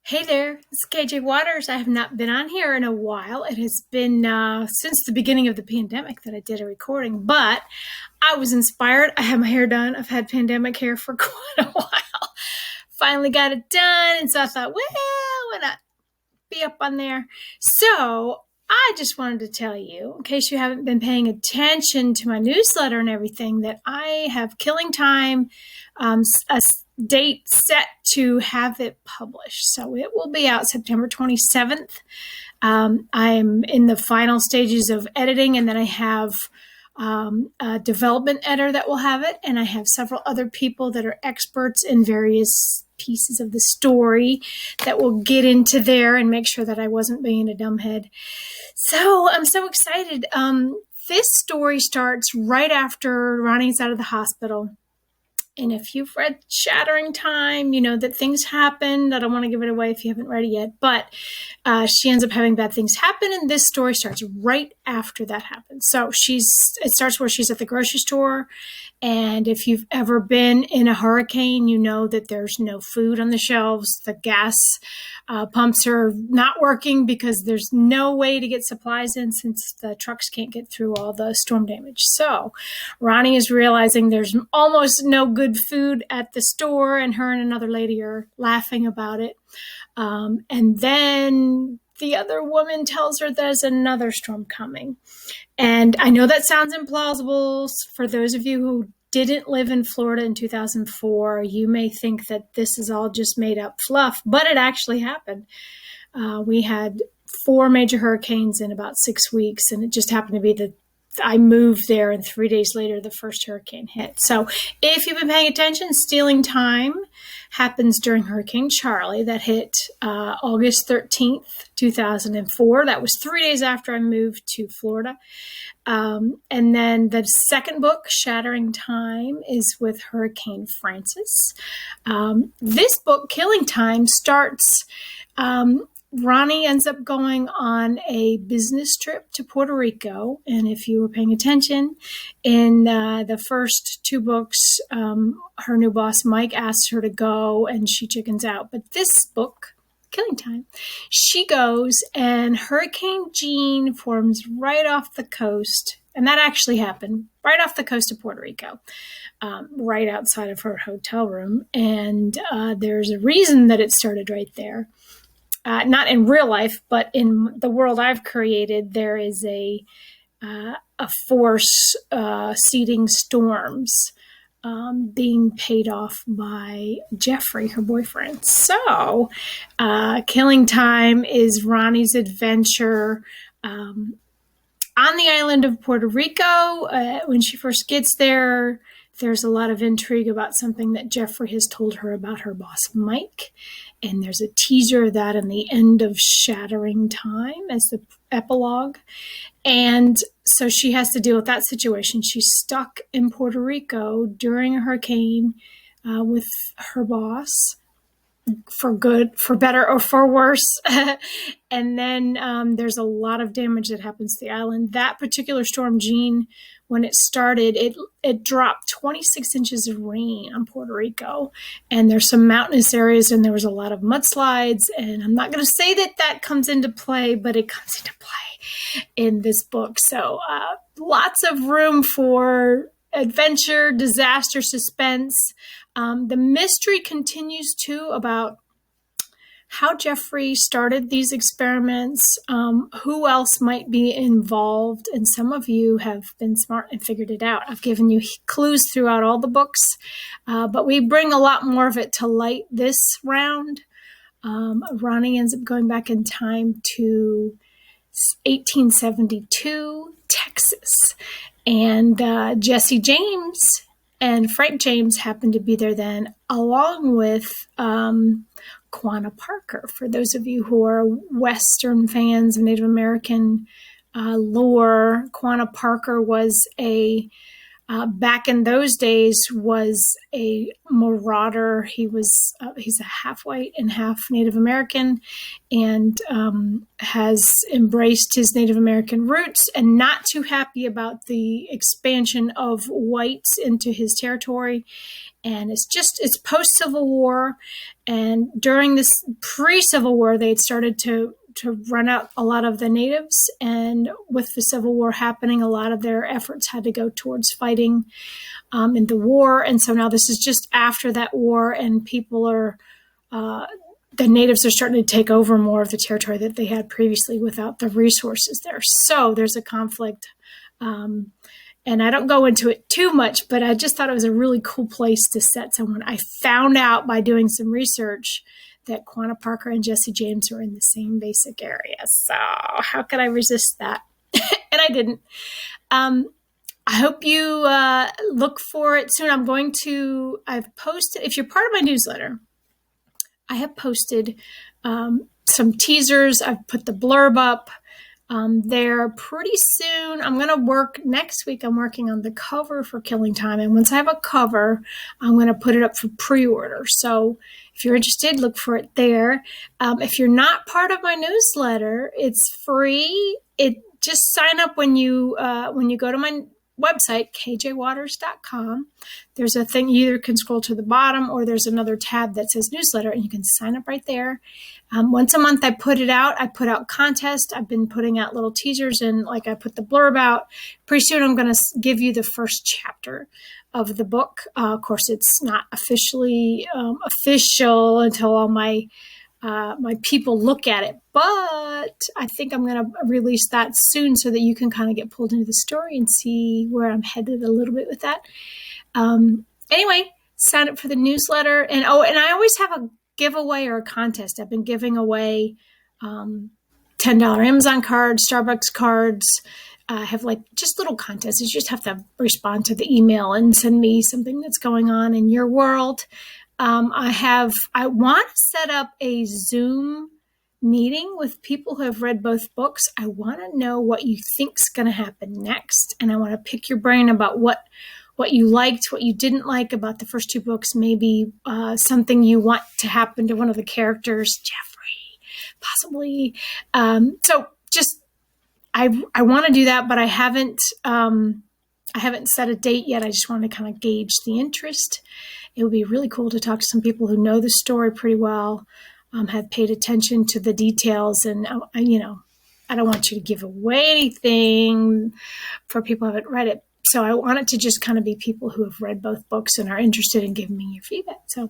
Hey there, it's KJ Waters. I have not been on here in a while. It has been since the beginning of the pandemic that I did a recording, but I was inspired. I had my hair done. I've had pandemic hair for quite a while. Finally got it done, and so I thought, well, why not be up on there? So I just wanted to tell you, in case you haven't been paying attention to my newsletter and everything, that I have Killing Time, a date set to have it published. So it will be out September 27th. I'm in the final stages of editing, and then I have a development editor that will have it, and I have several other people that are experts in various pieces of the story that will get into there and make sure that I wasn't being a dumbhead. So I'm so excited. This story starts right after Ronnie's out of the hospital. And if you've read Shattering Time, you know that things happened. I don't want to give it away if you haven't read it yet, but she ends up having bad things happen, and this story starts right after that happens. So it starts where she's at the grocery store, and if you've ever been in a hurricane, you know that there's no food on the shelves. The gas pumps are not working because there's no way to get supplies in since the trucks can't get through all the storm damage. So Ronnie is realizing there's almost no good food at the store, and her and another lady are laughing about it. And then the other woman tells her there's another storm coming. And I know that sounds implausible. For those of you who didn't live in Florida in 2004, you may think that this is all just made up fluff, but it actually happened. We had 4 major hurricanes in about 6 weeks, and it just happened to be that I moved there, and 3 days later, the first hurricane hit. So if you've been paying attention, Stealing Time happens during Hurricane Charlie that hit August 13th, 2004. That was 3 days after I moved to Florida. And then the second book, Shattering Time, is with Hurricane Frances. This book, Killing Time, starts... Ronnie ends up going on a business trip to Puerto Rico. And if you were paying attention, in the first 2 books, her new boss, Mike, asks her to go and she chickens out. But this book, Killing Time, she goes, and Hurricane Jean forms right off the coast. And that actually happened right off the coast of Puerto Rico, right outside of her hotel room. And there's a reason that it started right there. Not in real life, but in the world I've created, there is a force seeding storms being paid off by Jeffrey, her boyfriend. So, Killing Time is Ronnie's adventure on the island of Puerto Rico. When she first gets there, there's a lot of intrigue about something that Jeffrey has told her about her boss, Mike. And there's a teaser of that in the end of Shattering Time as the epilogue. And so she has to deal with that situation. She's stuck in Puerto Rico during a hurricane with her boss, for good, for better, or for worse. And then there's a lot of damage that happens to the island. That particular storm, Jean, when it started, it dropped 26 inches of rain on Puerto Rico. And there's some mountainous areas, and there was a lot of mudslides. And I'm not going to say that that comes into play, but it comes into play in this book. So lots of room for adventure, disaster, suspense. The mystery continues too about how Jeffrey started these experiments, who else might be involved, and some of you have been smart and figured it out. I've given you clues throughout all the books, but we bring a lot more of it to light this round. Ronnie ends up going back in time to 1872, Texas, and Jesse James and Frank James happened to be there then, along with Quanah Parker. For those of you who are Western fans of Native American lore, Quanah Parker was a back in those days was a marauder. He's a half white and half Native American, and has embraced his Native American roots and not too happy about the expansion of whites into his territory. And it's post-Civil War, and during this pre-Civil War, they had started to run out a lot of the natives, and with the Civil War happening, a lot of their efforts had to go towards fighting in the war. And so now this is just after that war, and people are the natives are starting to take over more of the territory that they had previously without the resources there. So there's a conflict. And I don't go into it too much, but I just thought it was a really cool place to set someone. I found out by doing some research that Quanah Parker and Jesse James were in the same basic area. So how could I resist that? And I didn't. I hope you look for it soon. I've posted, if you're part of my newsletter, I have posted some teasers. I've put the blurb up there pretty soon. Next week, I'm working on the cover for Killing Time. And once I have a cover, I'm going to put it up for pre-order. So if you're interested, look for it there. If you're not part of my newsletter, it's free. Just sign up when you go to my website, kjwaters.com. There's a thing, you either can scroll to the bottom or there's another tab that says newsletter, and you can sign up right there. Once a month I put it out. I put out contests. I've been putting out little teasers, and I put the blurb out. Pretty soon I'm going to give you the first chapter of the book. Of course, it's not officially official until all my people look at it, but I think I'm going to release that soon so that you can kind of get pulled into the story and see where I'm headed a little bit with that. Anyway, sign up for the newsletter. And I always have a giveaway or a contest. I've been giving away $10 Amazon cards, Starbucks cards. I have just little contests. You just have to respond to the email and send me something that's going on in your world. I want to set up a Zoom meeting with people who have read both books. I want to know what you think's going to happen next. And I want to pick your brain about what you liked, what you didn't like about the first two books, maybe something you want to happen to one of the characters, Jeffrey, possibly. So just, I want to do that, but I haven't set a date yet. I just want to kind of gauge the interest. It would be really cool to talk to some people who know the story pretty well, have paid attention to the details. And, I don't want you to give away anything for people who haven't read it. So I want it to just kind of be people who have read both books and are interested in giving me your feedback. So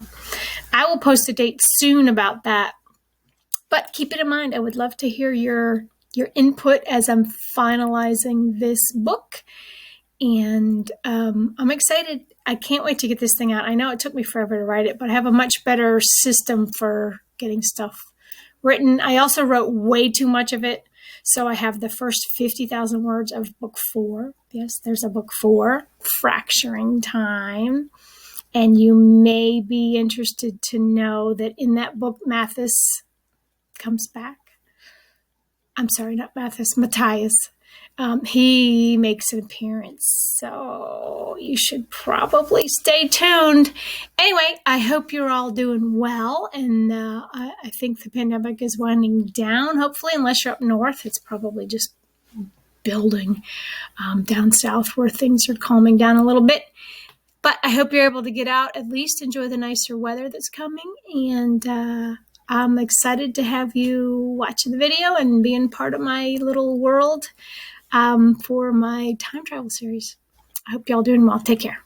I will post a date soon about that. But keep it in mind, I would love to hear your input as I'm finalizing this book. And I'm excited. I can't wait to get this thing out. I know it took me forever to write it, but I have a much better system for getting stuff written. I also wrote way too much of it. So I have the first 50,000 words of book 4. Yes, there's a book 4, Fracturing Time. And you may be interested to know that in that book, Mathis comes back. I'm sorry, not Mathis, Matthias. He makes an appearance, so you should probably stay tuned. Anyway, I hope you're all doing well, and I think the pandemic is winding down, hopefully, unless you're up north. It's probably just building down south where things are calming down a little bit. But I hope you're able to get out, at least enjoy the nicer weather that's coming, and I'm excited to have you watching the video and being part of my little world for my time travel series. I hope y'all doing well. Take care.